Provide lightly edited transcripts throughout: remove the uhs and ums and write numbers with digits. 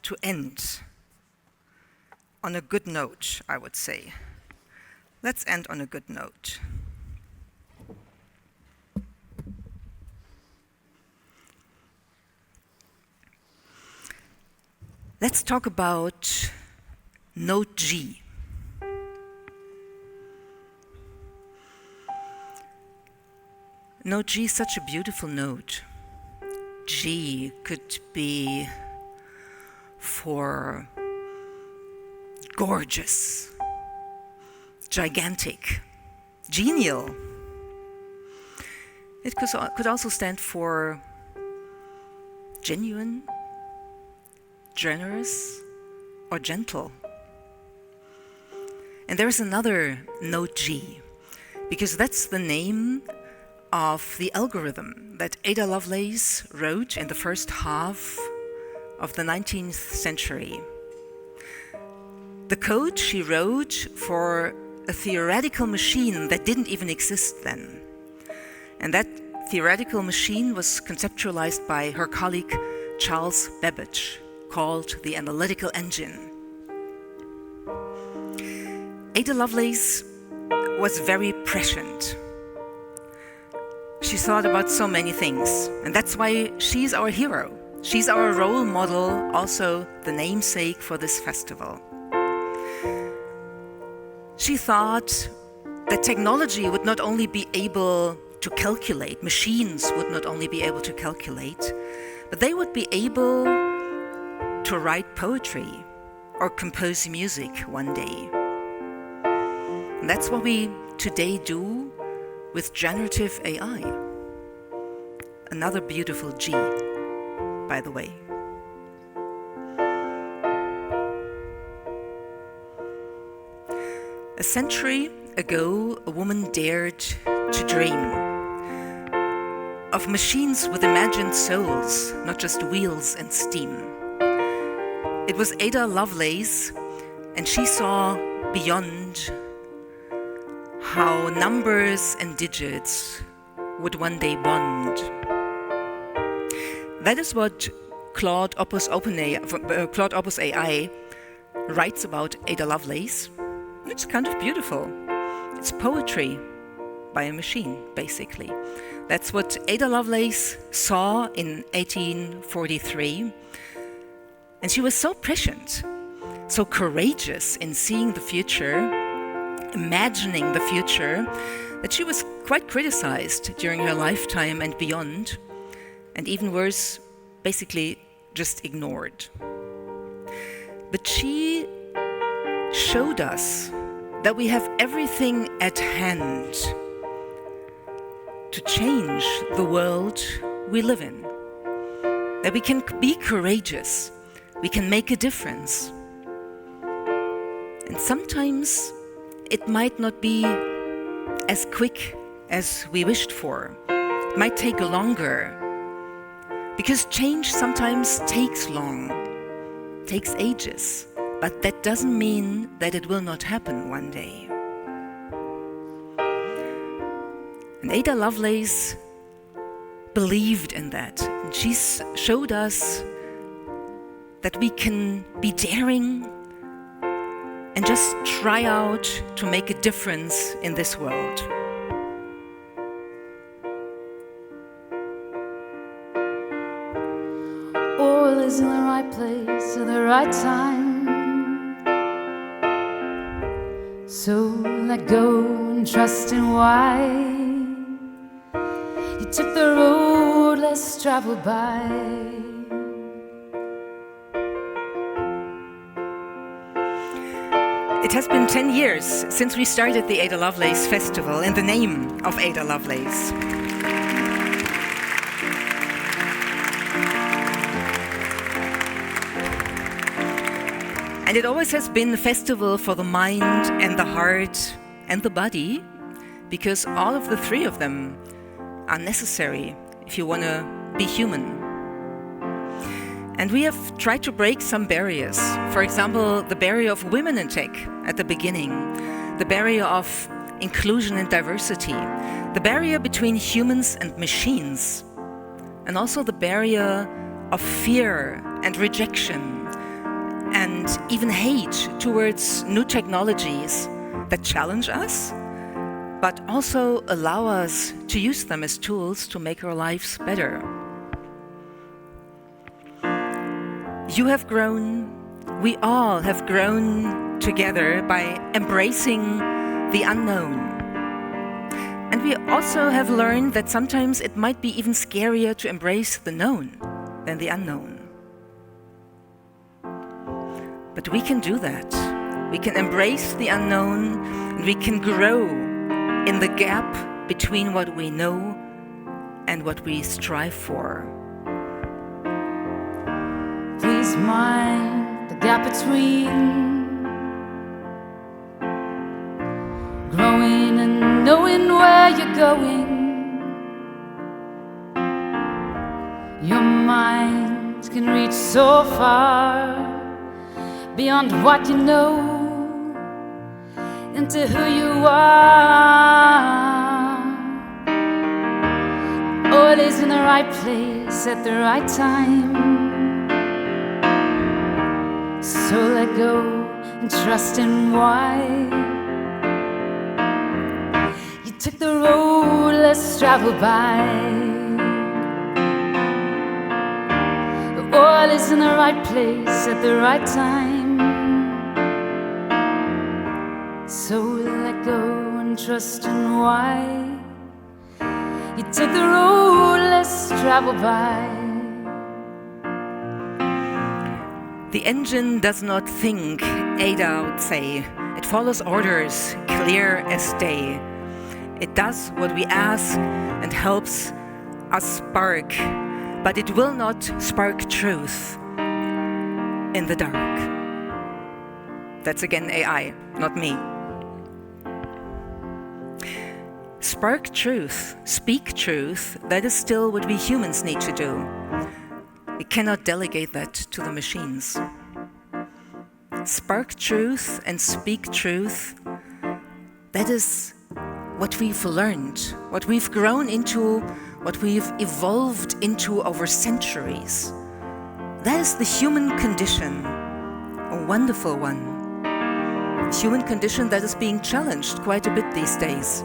To end on a good note, I would say. Let's end on a good note. Let's talk about note G. Note G is such a beautiful note. G could be for gorgeous, gigantic, genial. It could also stand for genuine, generous, or gentle. And there's another note G, because that's the name of the algorithm that Ada Lovelace wrote in the first half of the 19th century. The code she wrote for a theoretical machine that didn't even exist then. And that theoretical machine was conceptualized by her colleague Charles Babbage, called the analytical engine. Ada Lovelace was very prescient. She thought about so many things, and that's why she's our hero. She's our role model, also the namesake for this festival. She thought that technology would not only be able to calculate, machines would not only be able to calculate, but they would be able to write poetry or compose music one day. And that's what we today do with generative AI. Another beautiful G, by the way. A century ago, a woman dared to dream of machines with imagined souls, not just wheels and steam. It was Ada Lovelace, and she saw beyond how numbers and digits would one day bond. That is what Claude Opus AI writes about Ada Lovelace. It's kind of beautiful. It's poetry by a machine, basically. That's what Ada Lovelace saw in 1843. And she was so prescient, so courageous in seeing the future, imagining the future, that she was quite criticized during her lifetime and beyond, and even worse, basically just ignored. But she showed us that we have everything at hand to change the world we live in, that we can be courageous, we can make a difference. And sometimes it might not be as quick as we wished for. It might take longer, because change sometimes takes long, takes ages, but that doesn't mean that it will not happen one day. And Ada Lovelace believed in that, and she showed us that we can be daring and just try out to make a difference in this world. All is in the right place at the right time. So let go and trust in why you took the road less traveled by. It has been 10 years since we started the Ada Lovelace Festival in the name of Ada Lovelace. And it always has been a festival for the mind and the heart and the body, because all of the three of them are necessary if you want to be human. And we have tried to break some barriers. For example, the barrier of women in tech at the beginning, the barrier of inclusion and diversity, the barrier between humans and machines, and also the barrier of fear and rejection and even hate towards new technologies that challenge us, but also allow us to use them as tools to make our lives better. You have grown, we all have grown together by embracing the unknown. And we also have learned that sometimes it might be even scarier to embrace the known than the unknown. But we can do that. We can embrace the unknown, and we can grow in the gap between what we know and what we strive for. Please mind the gap between growing and knowing where you're going. Your mind can reach so far beyond what you know into who you are. Always in the right place at the right time. So let go and trust in why you took the road less traveled by. The oil is in the right place at the right time. So let go and trust in why you took the road less traveled by. The engine does not think, Ada would say. It follows orders, clear as day. It does what we ask and helps us spark, but it will not spark truth in the dark. That's again AI, not me. Spark truth, speak truth, that is still what we humans need to do. We cannot delegate that to the machines. Spark truth and speak truth, that is what we've learned, what we've grown into, what we've evolved into over centuries. That is the human condition, a wonderful one. A human condition that is being challenged quite a bit these days.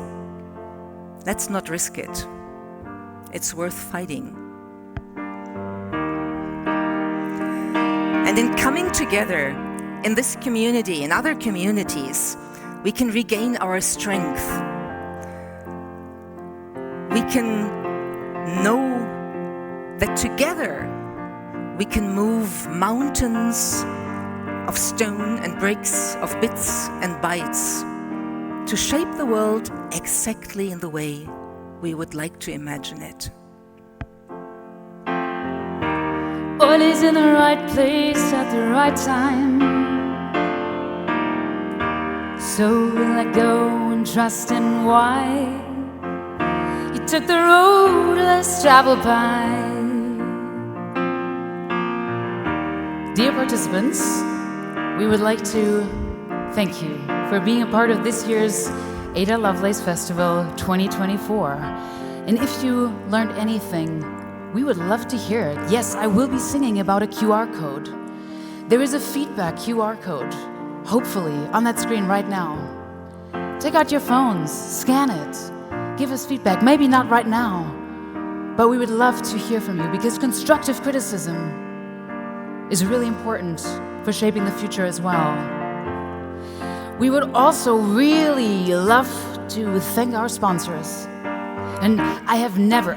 Let's not risk it. It's worth fighting. And in coming together in this community, in other communities, we can regain our strength. We can know that together we can move mountains of stone and bricks, of bits and bytes, to shape the world exactly in the way we would like to imagine it. All is in the right place at the right time. So let go and trust in why you took the road less traveled by. Dear participants, we would like to thank you for being a part of this year's Ada Lovelace Festival 2024. And if you learned anything, we would love to hear it. Yes, I will be singing about a QR code. There is a feedback QR code, hopefully, on that screen right now. Take out your phones, scan it, give us feedback. Maybe not right now, but we would love to hear from you because constructive criticism is really important for shaping the future as well. We would also really love to thank our sponsors. And I have never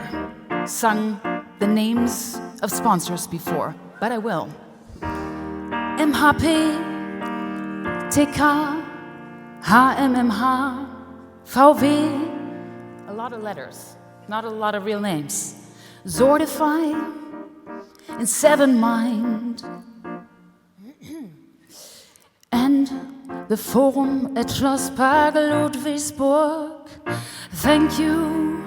sung the names of sponsors before, but I will. MHP, TK, HMMH, VW, a lot of letters, not a lot of real names. Zortify and Seven Mind. And the Forum at Schloss Park Ludwigsburg. Thank you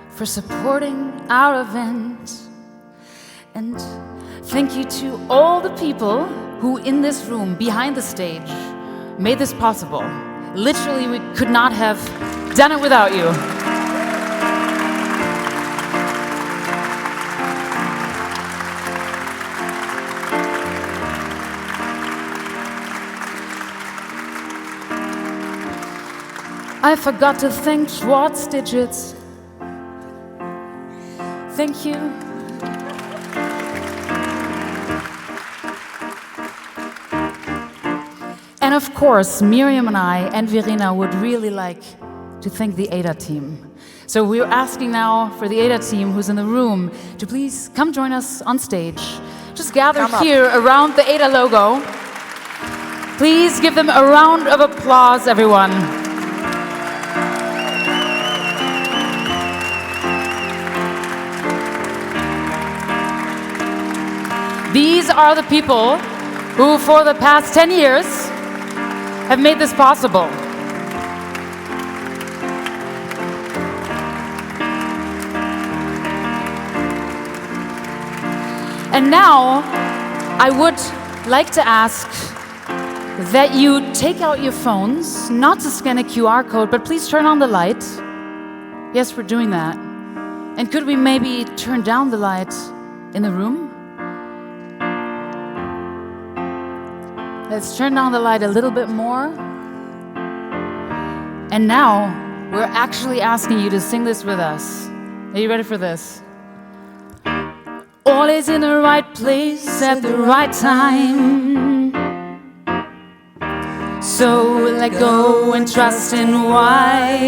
for supporting our event. And Thank you to all the people who in this room, behind the stage, made this possible. Literally, we could not have done it without you. I forgot to thank Schwartz Digits. Thank you. And of course, Miriam and I and Verena would really like to thank the Ada team. So we're asking now for the Ada team who's in the room to please come join us on stage. Just gather here around the Ada logo. Please give them a round of applause, everyone. These are the people who, for the past 10 years, have made this possible. And now, I would like to ask that you take out your phones, not to scan a QR code, but please turn on the light. Yes, we're doing that. And could we maybe turn down the light in the room? Let's turn down the light a little bit more. And now, we're actually asking you to sing this with us. Are you ready for this? All is in the right place at the right time. So let go and trust in why.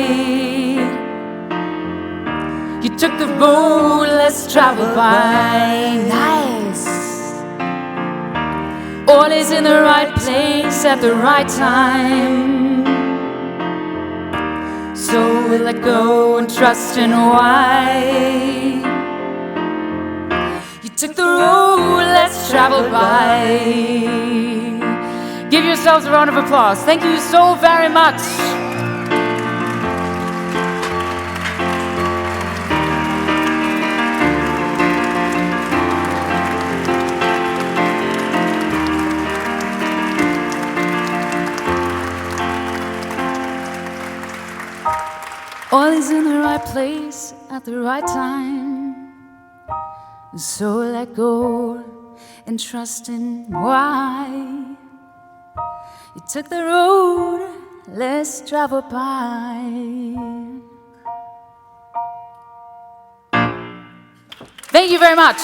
You took the road less traveled by. Nice. All is in the right place at the right time. So let go and trust in why. You took the road less traveled by. Give yourselves a round of applause. Thank you so very much. All is in the right place at the right time. So let go and trust in why. You took the road less traveled by. Thank you very much.